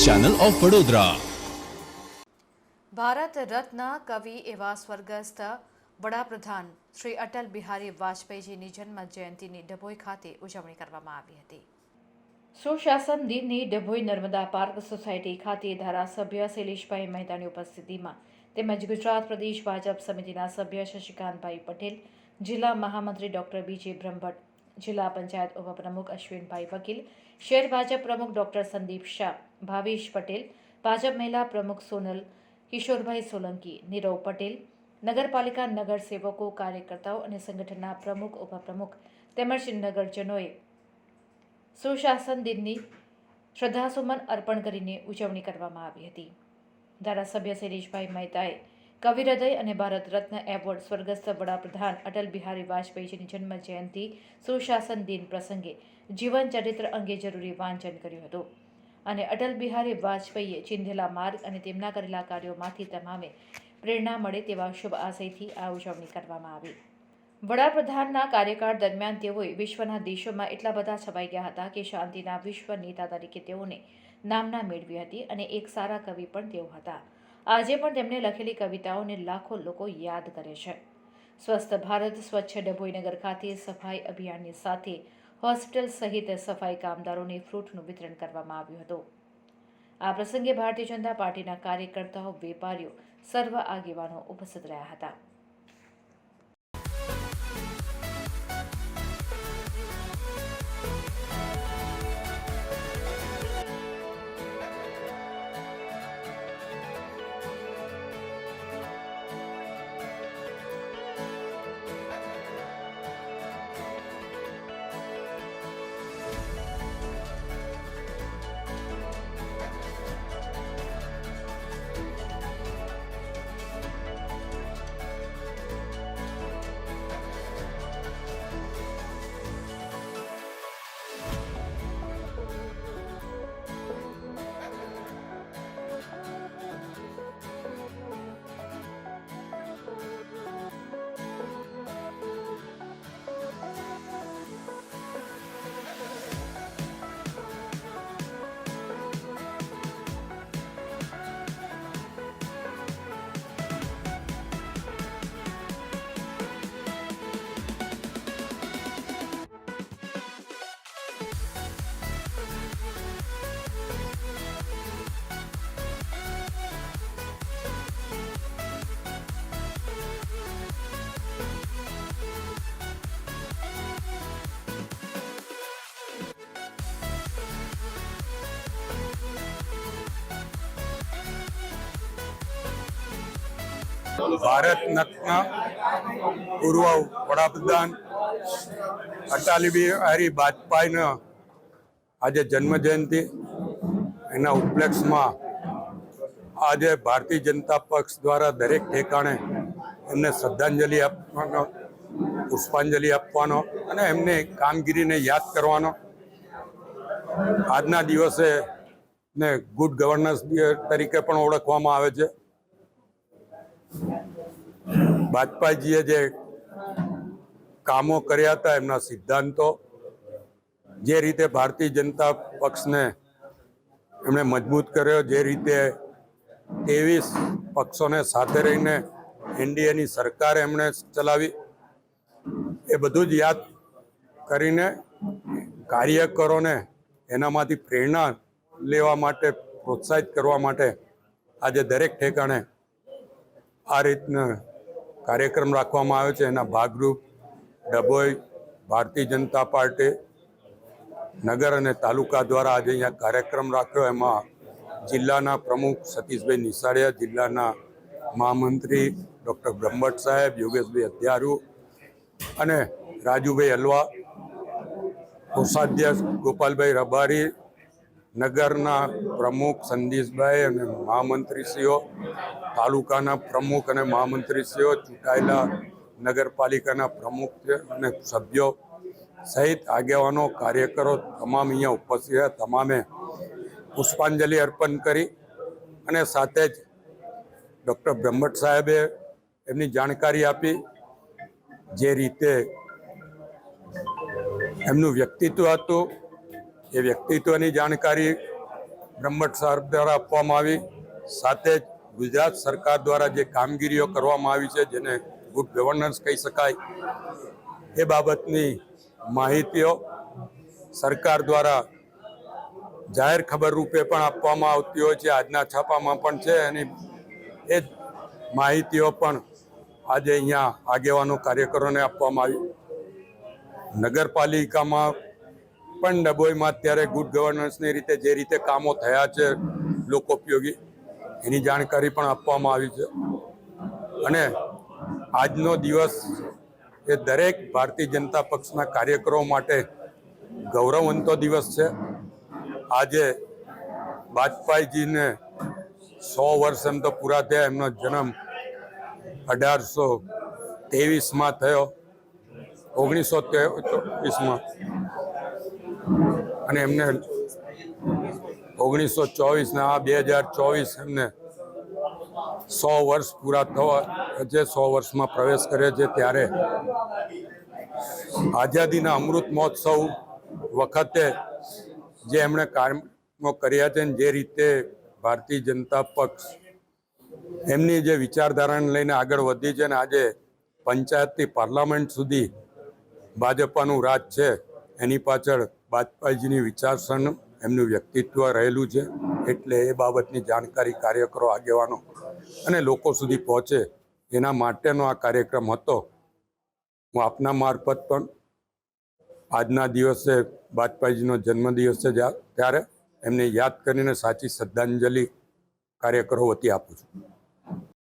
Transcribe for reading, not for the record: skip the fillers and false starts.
Channel of Vadodara. Bharat Ratna કવિ એવા સ્વર્ગસ્થ વડાપ્રધાન શ્રી અટલ બિહારી વાજપેયીજીની જન્મ જયંતિની ડભોઈ ખાતે ઉજવણી કરવામાં આવી હતી। સુશાસન દિનની ડભોઈ નર્મદા પાર્ક સોસાયટી ખાતે ધારાસભ્ય શૈલેષભાઈ મહેતાની ઉપસ્થિતિમાં તેમજ ગુજરાત પ્રદેશ ભાજપ સમિતિના સભ્ય શશિકાંતભાઈ પટેલ, જિલ્લા મહામંત્રી ડોક્ટર બીજે બ્રહ્મભટ્ટ, જિલ્લા પંચાયત ઉપપ્રમુખ અશ્વિનભાઈ વકીલ, શહેર ભાજપ પ્રમુખ ડોક્ટર સંદીપ શાહ, ભાવેશ પટેલ, ભાજપ મહિલા પ્રમુખ સોનલ કિશોરભાઈ સોલંકી, નીરવ પટેલ, નગરપાલિકા નગરસેવકો, કાર્યકર્તાઓ અને સંગઠનના પ્રમુખ ઉપપ્રમુખ તેમજ નગરજનોએ સુશાસન દિનની શ્રદ્ધાસુમન અર્પણ કરીને ઉજવણી કરવામાં આવી હતી। ધારાસભ્ય શૈલેષભાઈ મહેતાએ કવિહૃદય અને ભારત રત્ન એવોર્ડ સ્વર્ગસ્થ વડાપ્રધાન અટલ બિહારી વાજપેયીજીની જન્મ જયંતિ સુશાસન દિન પ્રસંગે જીવન ચરિત્ર અંગે જરૂરી વાંચન કર્યું હતું અને અટલ બિહારી વાજપેયીએ ચિંધેલા માર્ગ અને તેમના કરેલા કાર્યોમાંથી તમામે પ્રેરણા મળે તેવા શુભ આશયથી આ ઉજવણી કરવામાં આવી। વડાપ્રધાનના કાર્યકાળ દરમિયાન તેઓએ વિશ્વના દેશોમાં એટલા બધા છવાઈ ગયા હતા કે શાંતિના વિશ્વ નેતા તરીકે તેઓને નામના મેળવી હતી અને એક સારા કવિ પણ તેઓ હતા। આજે પણ તેમણે લખેલી કવિતાઓને લાખો લોકો યાદ કરે છે। સ્વસ્થ ભારત સ્વચ્છ ડભોઈ નગર ખાતે સફાઈ અભિયાનની સાથે હોસ્પિટલ સહિત સફાઈ કામદારોને ફ્રૂટનું વિતરણ કરવામાં આવ્યું હતું। આ પ્રસંગે ભારતીય જનતા પાર્ટીના કાર્યકર્તાઓ, વેપારીઓ, સર્વ આગેવાનો ઉપસ્થિત રહ્યા હતા। ભારત રત્ન પૂર્વ વડાપ્રધાન અટલ બિહારી વાજપેયીનો આજે જન્મજયંતિ, એના ઉપલક્ષમાં આજે ભારતીય જનતા પક્ષ દ્વારા દરેક ઠેકાણે એમને શ્રદ્ધાંજલિ આપવાનો, પુષ્પાંજલિ આપવાનો અને એમની કામગીરીને યાદ કરવાનો આજના દિવસે ને ગુડ ગવર્નન્સ તરીકે પણ ઓળખવામાં આવે છે। વાજપેયીજીએ જે કામો કર્યા હતા, એમના સિદ્ધાંતો, જે રીતે ભારતીય જનતા પક્ષને એમણે મજબૂત કર્યો, જે રીતે 23 પક્ષોને સાથે રહીને એનડીએની સરકાર એમણે ચલાવી, એ બધું જ યાદ કરીને કાર્યકરોને એનામાંથી પ્રેરણા લેવા માટે, પ્રોત્સાહિત કરવા માટે આજે દરેક ઠેકાણે આ રીતના કાર્યક્રમ રાખવામાં આવે છે। એના ભાગરૂપ ડભોઈ ભારતીય જનતા પાર્ટી નગર અને તાલુકા દ્વારા આજે અહીંયા કાર્યક્રમ રાખ્યો। એમાં જિલ્લાના પ્રમુખ સતીશભાઈ નિસાળિયા, જિલ્લાના મહામંત્રી ડૉક્ટર બ્રહ્મભટ્ટ સાહેબ, યોગેશભાઈ અધ્યારુ અને રાજુભાઈ હલવા, કોષાધ્યક્ષ ગોપાલભાઈ રબારી, નગરના પ્રમુખ સંદીશભાઈ અને મહામંત્રીશ્રીઓ, તાલુકાના પ્રમુખ અને મહામંત્રીશ્રીઓ, ચૂંટાયેલા નગરપાલિકાના પ્રમુખ અને સભ્યો સહિત આગેવાનો, કાર્યકરો તમામ અહીંયા ઉપસ્થિત રહ્યા। તમામે પુષ્પાંજલિ અર્પણ કરી અને સાથે જ ડૉક્ટર બ્રહ્મભટ્ટ સાહેબે એમની જાણકારી આપી, જે રીતે એમનું વ્યક્તિત્વ હતું એ વ્યક્તિત્વની જાણકારી બ્રહ્મભટ્ટ સાહેબ દ્વારા આપવામાં આવી, સાથે જ ગુજરાત સરકાર દ્વારા જે કામગીરીઓ કરવામાં આવી છે જેને ગુડ ગવર્નન્સ કહી શકાય, એ બાબતની માહિતીઓ સરકાર દ્વારા જાહેર ખબર રૂપે પણ આપવામાં આવતી હોય છે, આજના છાપામાં પણ છે, અને એ જ માહિતીઓ પણ આજે અહીંયા આગેવાનો કાર્યકરોને આપવામાં આવી. નગરપાલિકામાં પણ ડભોઈમાં અત્યારે ગુડ ગવર્નન્સની રીતે જે રીતે કામો થયા છે લોકોપયોગી, એની જાણકારી પણ આપવામાં આવી છે. અને આજનો દિવસ એ દરેક ભારતીય જનતા પક્ષના કાર્યકરો માટે ગૌરવવંતો દિવસ છે. આજે વાજપેયીજીને 100 વર્ષ એમ તો પૂરા થયા. એમનો જન્મ 1823માં થયો, 1924માં, અને એમને 1924 આ 2024 એમને 100 વર્ષ પૂરા થવા છે, 100 વર્ષમાં પ્રવેશ કરે છે. ત્યારે આઝાદીના અમૃત મહોત્સવ વખતે જે એમણે કાર્યો કર્યા છે, જે રીતે ભારતીય જનતા પક્ષ એમની જે વિચારધારાને લઈને આગળ વધી છે, અને આજે પંચાયતથી પાર્લામેન્ટ સુધી ભાજપાનું રાજ છે, એની પાછળ વાજપેયીજીની વિચારસરણી, એમનું વ્યક્તિત્વ રહેલું છે. એટલે એ બાબતની જાણકારી કાર્યકરો, આગેવાનો અને લોકો સુધી પહોંચે એના માટેનો આ કાર્યક્રમ હતો. હું આપના મારફત પણ આજના દિવસે વાજપેયીજીનો જન્મદિવસ છે ત્યારે એમને યાદ કરીને સાચી શ્રદ્ધાંજલિ કાર્યકરો વતી આપું છું.